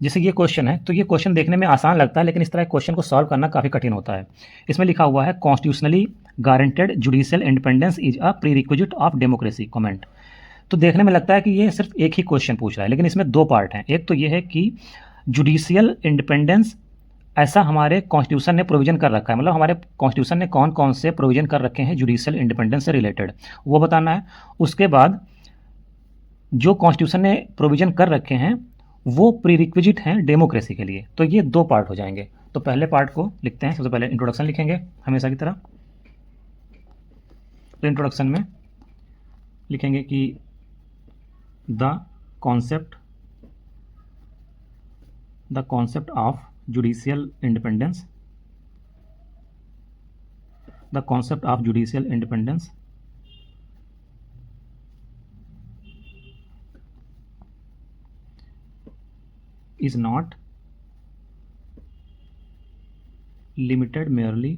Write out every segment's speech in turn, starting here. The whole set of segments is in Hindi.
जैसे ये क्वेश्चन है, तो ये क्वेश्चन देखने में आसान लगता है, लेकिन इस तरह के क्वेश्चन को सॉल्व करना काफ़ी कठिन होता है। इसमें लिखा हुआ है constitutionally guaranteed judicial independence is a prerequisite of democracy comment. तो देखने में लगता है कि ये सिर्फ एक ही क्वेश्चन पूछ रहा है, लेकिन इसमें दो पार्ट हैं। एक तो ये है कि जुडिशियल इंडिपेंडेंस ऐसा हमारे कॉन्स्टिट्यूशन ने प्रोविजन कर रखा है, मतलब हमारे कॉन्स्टिट्यूशन ने कौन कौन से प्रोविजन कर रखे हैं जुडिशियल इंडिपेंडेंस से रिलेटेड, वो बताना है। उसके बाद जो कॉन्स्टिट्यूशन ने प्रोविजन कर रखे हैं वो प्रीरिक्विजिट हैं डेमोक्रेसी के लिए। तो ये दो पार्ट हो जाएंगे। तो पहले पार्ट को लिखते हैं। सबसे पहले इंट्रोडक्शन लिखेंगे हमेशा की तरह। तो इंट्रोडक्शन में लिखेंगे कि the concept of judicial independence, the concept of judicial independence is not limited merely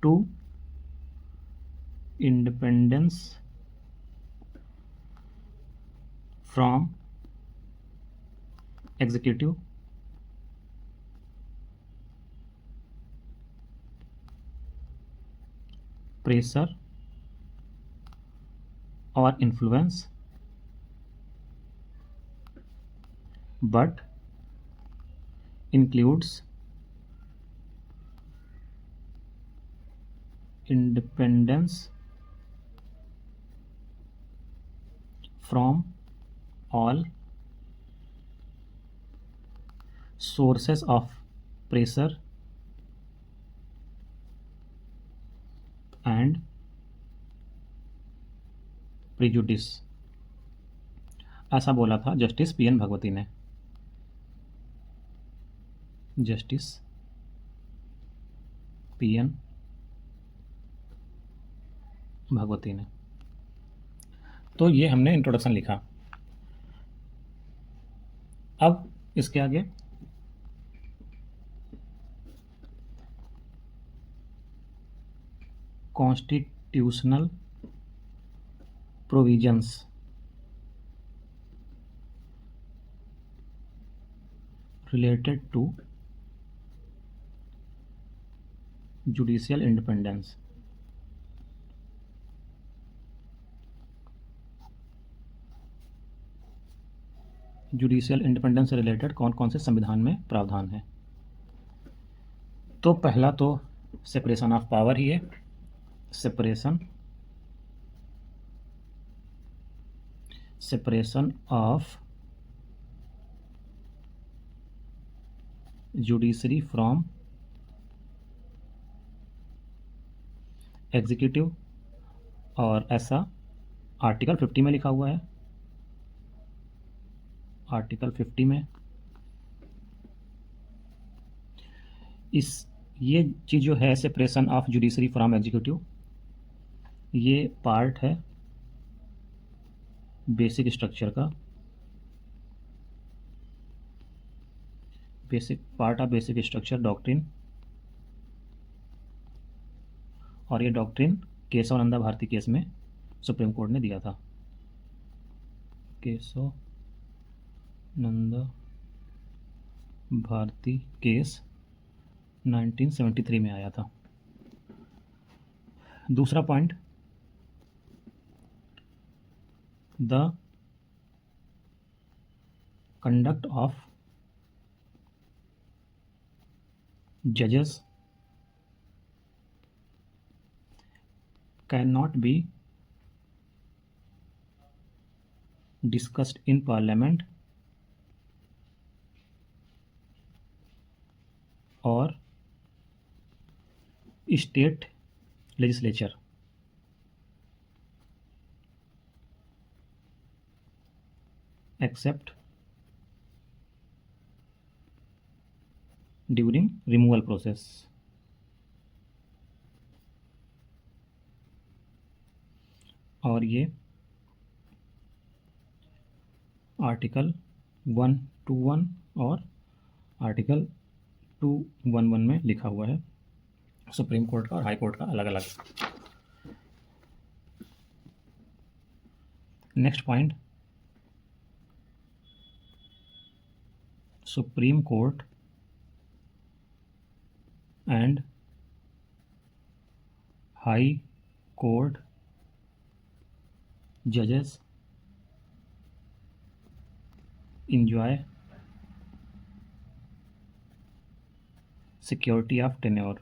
to independence from executive pressure or influence, but includes independence from all sources of pressure and prejudice। ऐसा बोला था जस्टिस पी एन भगवती ने। जस्टिस पी एन भगवती ने। तो ये हमने इंट्रोडक्शन लिखा। अब इसके आगे constitutional provisions related to judicial independence। Judicial independence से रिलेटेड कौन कौन से संविधान में प्रावधान है। तो पहला तो सेपरेशन ऑफ पावर ही है। Separation of judiciary from executive, और ऐसा आर्टिकल 50 में लिखा हुआ है। आर्टिकल 50 में ये चीज़ जो है separation of judiciary from executive, ये पार्ट है बेसिक स्ट्रक्चर का, part of basic structure doctrine. और ये डॉक्ट्रिन केशवानंदा भारती केस में सुप्रीम कोर्ट ने दिया था। केशवानंदा भारती केस 1973 में आया था। दूसरा पॉइंट, द कंडक्ट ऑफ जजेस cannot be discussed in parliament or state legislature except during removal process। और ये आर्टिकल 121 और आर्टिकल 211 में लिखा हुआ है, सुप्रीम कोर्ट का और हाई कोर्ट का अलग अलग। Next point, supreme court and high court judges enjoy security of tenure।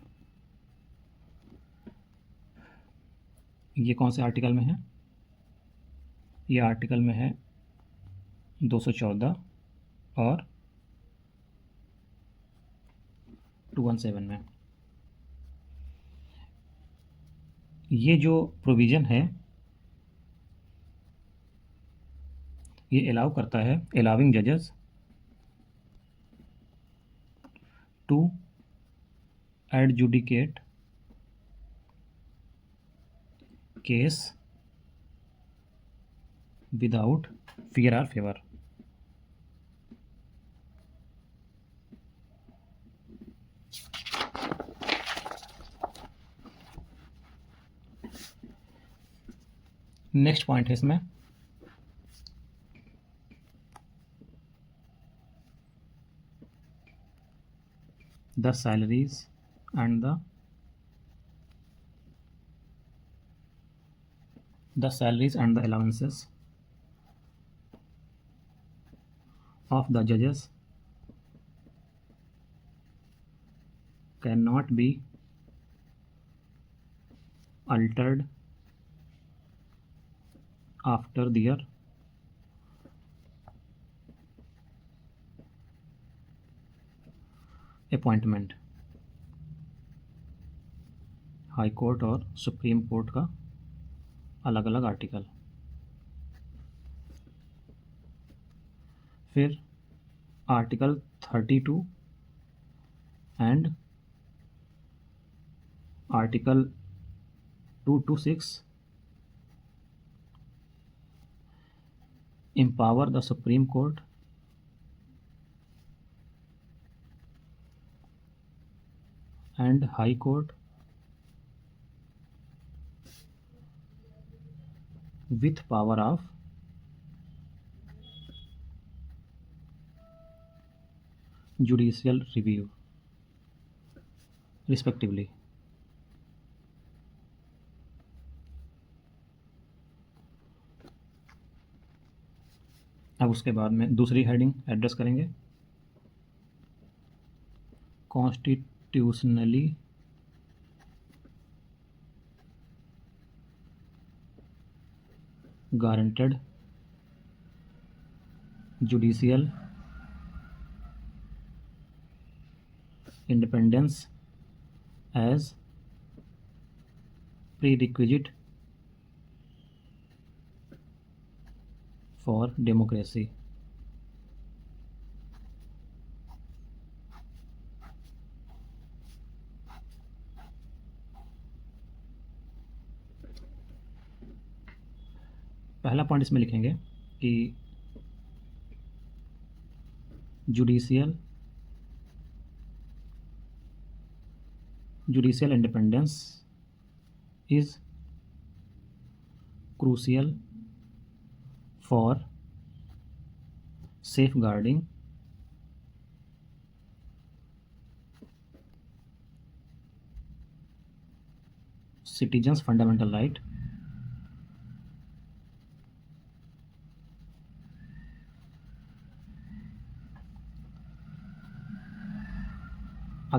ये कौन से आर्टिकल में है? ये आर्टिकल में है 214 और 217 में। ये जो प्रोविज़न है ये अलाउ करता है अलाउिंग जजेस to adjudicate case without fear और फेवर। नेक्स्ट पॉइंट है इसमें the salaries and the salaries and the allowances of the judges cannot be altered after their appointment. High court और सुप्रीम कोर्ट का अलग अलग आर्टिकल। फिर article 32 and article 226 empower the Supreme Court and High Court with power of judicial review respectively। अब उसके बाद में दूसरी हेडिंग एड्रेस करेंगे constitutionally guaranteed judicial independence as prerequisite for democracy। पहला पॉइंट इसमें लिखेंगे कि judicial independence is crucial for safeguarding citizens' fundamental right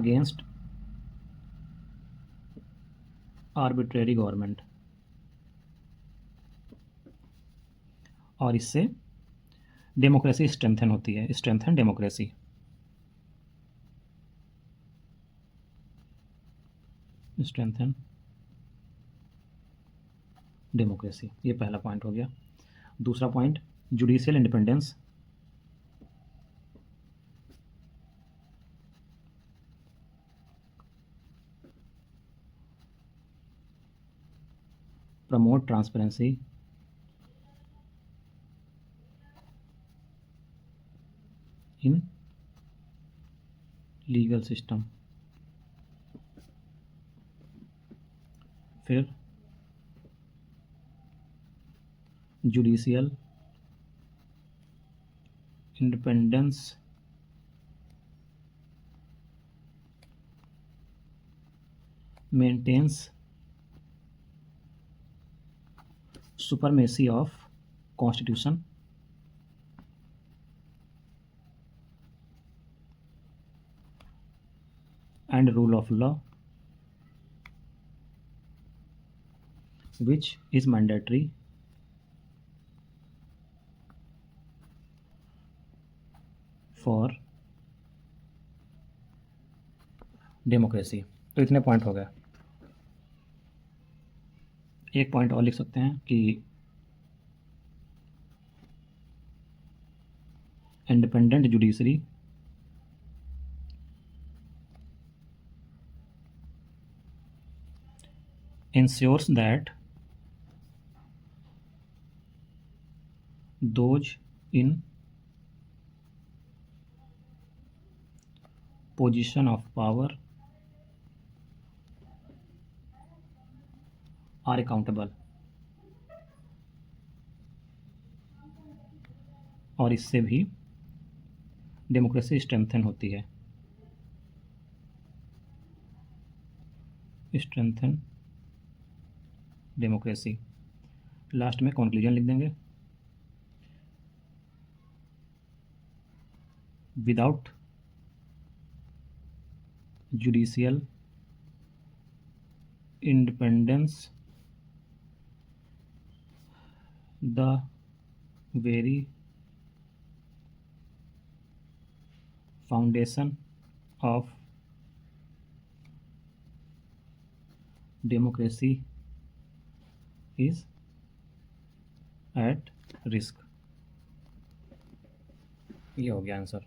against arbitrary government। और इससे डेमोक्रेसी स्ट्रेंथन होती है, स्ट्रेंथन डेमोक्रेसी। स्ट्रेंथन डेमोक्रेसी, ये पहला पॉइंट हो गया। दूसरा point judicial independence promote transparency in legal system. फिर judicial independence maintains supremacy of constitution and rule of law, which is mandatory for democracy. तो इतने पॉइंट हो गए। एक पॉइंट और लिख सकते हैं कि independent judiciary ensures that those in position of power are accountable। और इससे भी डेमोक्रेसी स्ट्रेंथन होती है। Strengthen democracy. लास्ट में कंक्लूजन लिख देंगे। Without judicial independence the very foundation of democracy is at risk. ये हो गया आंसर।